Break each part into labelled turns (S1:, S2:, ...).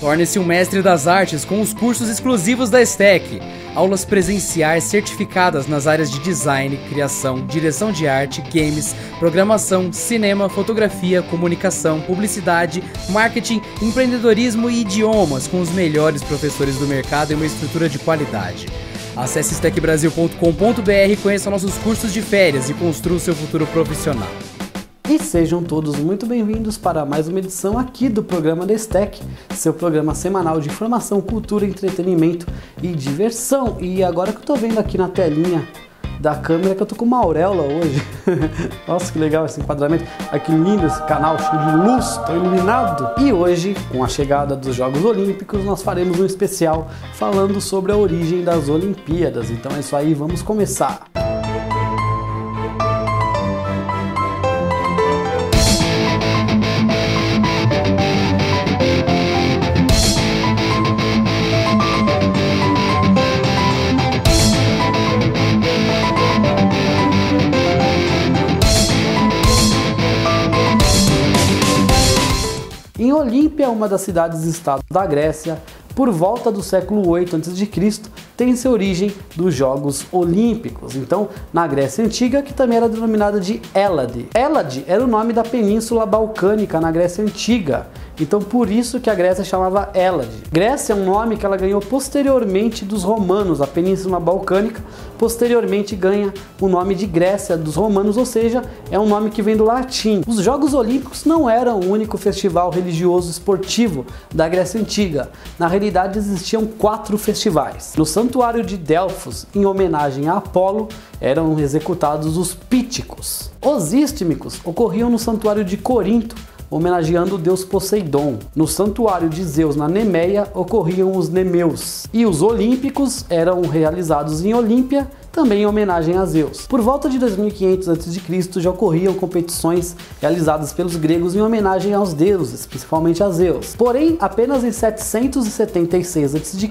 S1: Torne-se um mestre das artes com os cursos exclusivos da STEC. Aulas presenciais certificadas nas áreas de design, criação, direção de arte, games, programação, cinema, fotografia, comunicação, publicidade, marketing, empreendedorismo e idiomas com os melhores professores do mercado e uma estrutura de qualidade. Acesse stecbrasil.com.br e conheça nossos cursos de férias e construa o seu futuro profissional.
S2: E sejam todos muito bem-vindos para mais uma edição aqui do programa da STEC, seu programa semanal de informação, cultura, entretenimento e diversão. E agora que eu tô vendo aqui na telinha da câmera que eu tô com uma auréola hoje. Nossa, que legal esse enquadramento. Aqui lindo esse canal, cheio de luz, tô iluminado. E hoje, com a chegada dos Jogos Olímpicos, nós faremos um especial falando sobre a origem das Olimpíadas. Então é isso aí, vamos começar. Em Olímpia, uma das cidades-estado da Grécia, por volta do século 8 a.C., tem sua origem dos Jogos Olímpicos. Então, na Grécia Antiga, que também era denominada de Hélade. Hélade era o nome da Península Balcânica na Grécia Antiga. Então, por isso que a Grécia chamava Hélade. Grécia é um nome que ela ganhou posteriormente dos romanos. A Península Balcânica posteriormente ganha o nome de Grécia dos romanos, ou seja, é um nome que vem do latim. Os Jogos Olímpicos não eram o único festival religioso esportivo da Grécia Antiga. Na realidade, existiam 4 festivais. No Santuário de Delfos, em homenagem a Apolo, eram executados os píticos. Os ístmicos ocorriam no Santuário de Corinto, homenageando o deus Poseidon. No Santuário de Zeus, na Nemeia, ocorriam os nemeus. E os olímpicos eram realizados em Olímpia, também em homenagem a Zeus. Por volta de 2500 a.C. já ocorriam competições realizadas pelos gregos em homenagem aos deuses, principalmente a Zeus. Porém, apenas em 776 a.C.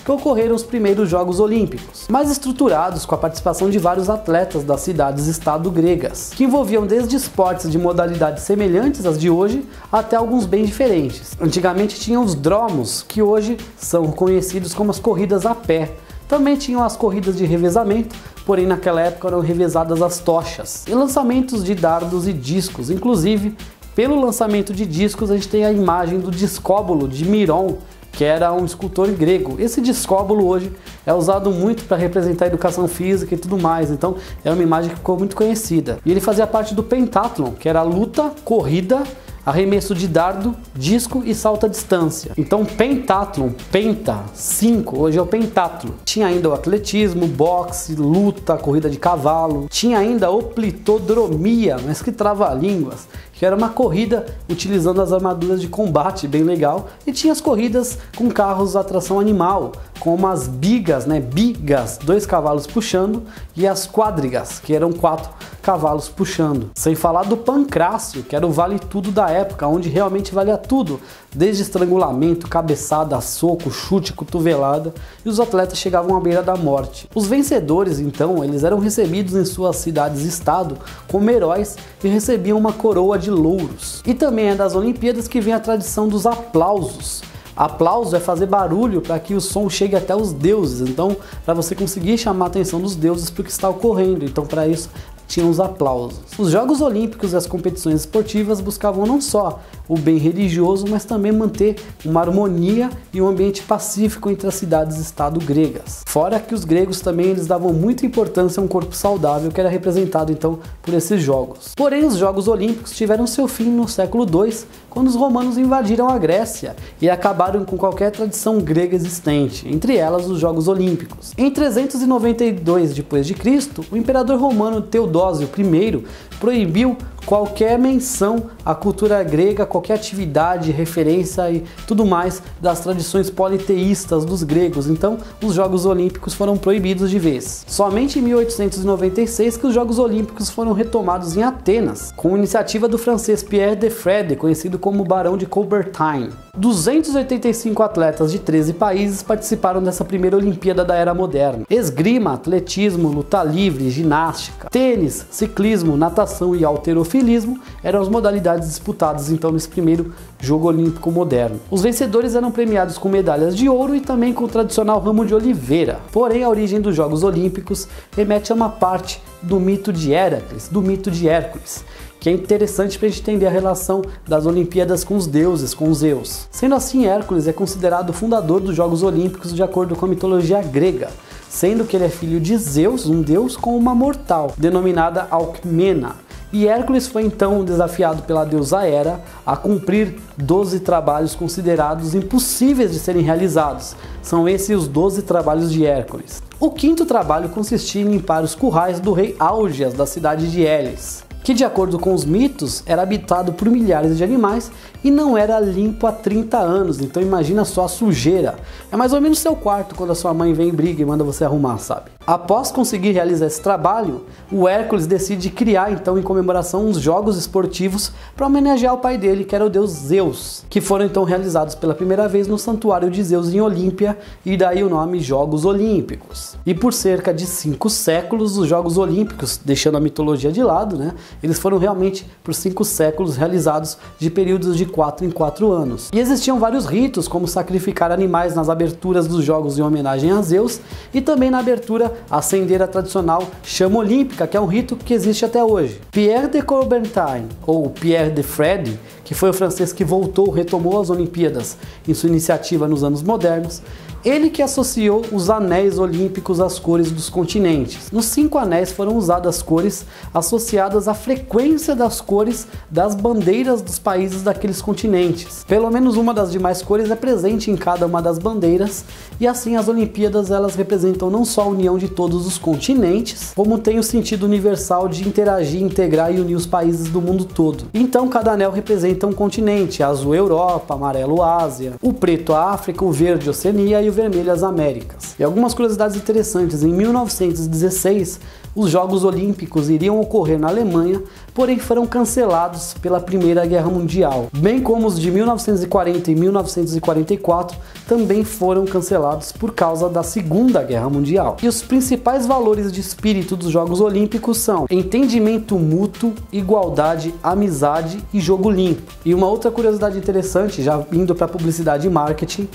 S2: que ocorreram os primeiros Jogos Olímpicos, mais estruturados com a participação de vários atletas das cidades-estado gregas, que envolviam desde esportes de modalidades semelhantes às de hoje, até alguns bem diferentes. Antigamente tinham os dromos, que hoje são conhecidos como as corridas a pé. Também tinham as corridas de revezamento, porém naquela época eram revezadas as tochas. E lançamentos de dardos e discos, inclusive pelo lançamento de discos a gente tem a imagem do discóbolo de Miron, que era um escultor grego. Esse discóbolo hoje é usado muito para representar a educação física e tudo mais, então é uma imagem que ficou muito conhecida. E ele fazia parte do pentátlon, que era luta, corrida, arremesso de dardo, disco e salto à distância. Então pentátlon, penta, 5, hoje é o pentátlon. Tinha ainda o atletismo, boxe, luta, corrida de cavalo. Tinha ainda a oplitodromia, mas que trava-línguas, que era uma corrida utilizando as armaduras de combate, bem legal. E tinha as corridas com carros à tração animal, como as bigas, bigas, 2 cavalos puxando, e as quadrigas, que eram 4 cavalos puxando. Sem falar do pancrácio, que era o vale-tudo da época, onde realmente valia tudo, desde estrangulamento, cabeçada, soco, chute, cotovelada, e os atletas chegavam à beira da morte. Os vencedores, então, eles eram recebidos em suas cidades-estado como heróis e recebiam uma coroa de louros. E também é das Olimpíadas que vem a tradição dos aplausos. Aplauso é fazer barulho para que o som chegue até os deuses, então para você conseguir chamar a atenção dos deuses para o que está ocorrendo, então para isso tinham os aplausos. Os Jogos Olímpicos e as competições esportivas buscavam não só o bem religioso, mas também manter uma harmonia e um ambiente pacífico entre as cidades-estado gregas. Fora que os gregos também eles davam muita importância a um corpo saudável, que era representado então por esses jogos. Porém, os Jogos Olímpicos tiveram seu fim no século II, quando os romanos invadiram a Grécia e acabaram com qualquer tradição grega existente, entre elas os Jogos Olímpicos. Em 392 d.C., o imperador romano Teodósio I proibiu qualquer menção à cultura grega, qualquer atividade, referência e tudo mais das tradições politeístas dos gregos. Então, os Jogos Olímpicos foram proibidos de vez. Somente em 1896 que os Jogos Olímpicos foram retomados em Atenas, com iniciativa do francês Pierre de Fredde, conhecido como Barão de Coubertin. 285 atletas de 13 países participaram dessa primeira Olimpíada da Era Moderna. Esgrima, atletismo, luta livre, ginástica, tênis, ciclismo, natação e halterofilia halterofilismo eram as modalidades disputadas então nesse primeiro jogo olímpico moderno. Os vencedores eram premiados com medalhas de ouro e também com o tradicional ramo de oliveira. Porém, a origem dos Jogos Olímpicos remete a uma parte do mito de Heracles, do mito de Hércules, que é interessante para a gente entender a relação das Olimpíadas com os deuses, com Zeus. Sendo assim, Hércules é considerado o fundador dos Jogos Olímpicos de acordo com a mitologia grega, sendo que ele é filho de Zeus, um deus, com uma mortal, denominada Alcmena. E Hércules foi então desafiado pela deusa Hera a cumprir 12 trabalhos considerados impossíveis de serem realizados. São esses os 12 trabalhos de Hércules. O quinto trabalho consistia em limpar os currais do rei Augeas da cidade de Elis, que de acordo com os mitos era habitado por milhares de animais e não era limpo há 30 anos, então imagina só a sujeira. É mais ou menos seu quarto quando a sua mãe vem e briga e manda você arrumar, sabe? Após conseguir realizar esse trabalho, o Hércules decide criar então em comemoração uns jogos esportivos para homenagear o pai dele, que era o deus Zeus, que foram então realizados pela primeira vez no santuário de Zeus em Olímpia, e daí o nome Jogos Olímpicos. E por cerca de 5 séculos, os Jogos Olímpicos, deixando a mitologia de lado, né, eles foram realmente por 5 séculos realizados de períodos de 4 em 4 anos. E existiam vários ritos, como sacrificar animais nas aberturas dos jogos em homenagem a Zeus, e também na abertura acender a tradicional chama olímpica, que é um rito que existe até hoje. Pierre de Coubertin, ou Pierre de Fred, que foi o francês que retomou as Olimpíadas em sua iniciativa nos anos modernos, ele que associou os anéis olímpicos às cores dos continentes. Nos 5 anéis foram usadas cores associadas à frequência das cores das bandeiras dos países daqueles continentes. Pelo menos uma das demais cores é presente em cada uma das bandeiras, e assim as Olimpíadas elas representam não só a união de todos os continentes, como tem o sentido universal de interagir, integrar e unir os países do mundo todo. Então cada anel representa um continente: azul Europa, amarelo Ásia, o preto a África, o verde Oceania e o vermelho as Américas. E algumas curiosidades interessantes: em 1916 os Jogos Olímpicos iriam ocorrer na Alemanha, porém foram cancelados pela Primeira Guerra Mundial, bem como os de 1940 e 1944 também foram cancelados por causa da Segunda Guerra Mundial. E os principais valores de espírito dos Jogos Olímpicos são entendimento mútuo, igualdade, amizade e jogo limpo. E uma outra curiosidade interessante, já indo para publicidade e marketing,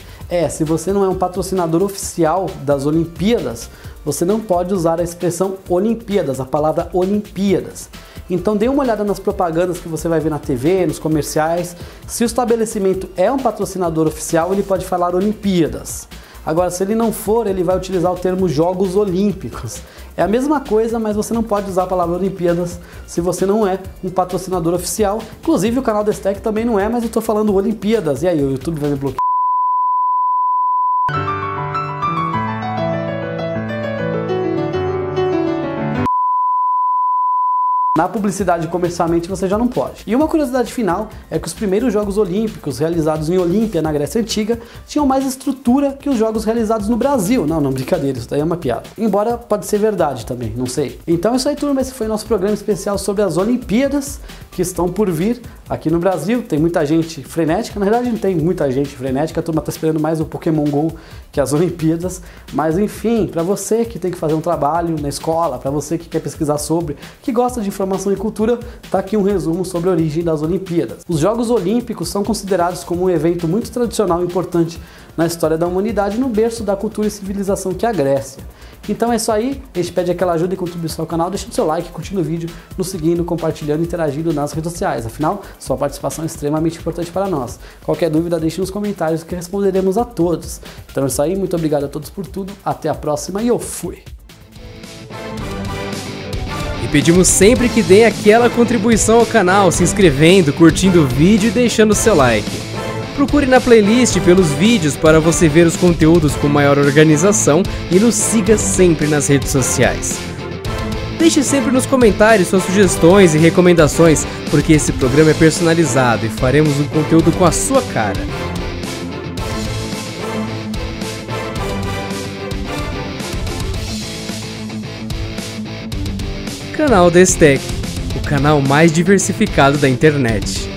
S2: se você não é um patrocinador oficial das Olimpíadas, você não pode usar a expressão Olimpíadas, a palavra Olimpíadas. Então dê uma olhada nas propagandas que você vai ver na TV, nos comerciais. Se o estabelecimento é um patrocinador oficial, ele pode falar Olimpíadas. Agora, se ele não for, ele vai utilizar o termo Jogos Olímpicos. É a mesma coisa, mas você não pode usar a palavra Olimpíadas se você não é um patrocinador oficial. Inclusive o canal da STEC também não é, mas eu estou falando Olimpíadas. E aí, o YouTube vai me bloquear? Na publicidade comercialmente você já não pode. E uma curiosidade final é que os primeiros Jogos Olímpicos realizados em Olímpia, na Grécia Antiga, tinham mais estrutura que os jogos realizados no Brasil. Não, brincadeira, isso daí é uma piada. Embora pode ser verdade também, não sei. Então é isso aí, turma, esse foi o nosso programa especial sobre as Olimpíadas que estão por vir aqui no Brasil. Tem muita gente frenética, na verdade não tem muita gente frenética, a turma tá esperando mais o Pokémon GO que as Olimpíadas, mas enfim, para você que tem que fazer um trabalho na escola, para você que quer pesquisar sobre, que gosta de informação e cultura, tá aqui um resumo sobre a origem das Olimpíadas. Os Jogos Olímpicos são considerados como um evento muito tradicional e importante na história da humanidade, no berço da cultura e civilização que é a Grécia. Então é isso aí, a gente pede aquela ajuda e contribuição ao canal, deixando seu like, curtindo o vídeo, nos seguindo, compartilhando e interagindo nas redes sociais. Afinal, sua participação é extremamente importante para nós. Qualquer dúvida, deixe nos comentários que responderemos a todos. Então é isso aí, muito obrigado a todos por tudo, até a próxima e eu fui!
S1: E pedimos sempre que deem aquela contribuição ao canal, se inscrevendo, curtindo o vídeo e deixando seu like. Procure na playlist pelos vídeos para você ver os conteúdos com maior organização e nos siga sempre nas redes sociais. Deixe sempre nos comentários suas sugestões e recomendações, porque esse programa é personalizado e faremos um conteúdo com a sua cara. Canal da STEC, o canal mais diversificado da internet.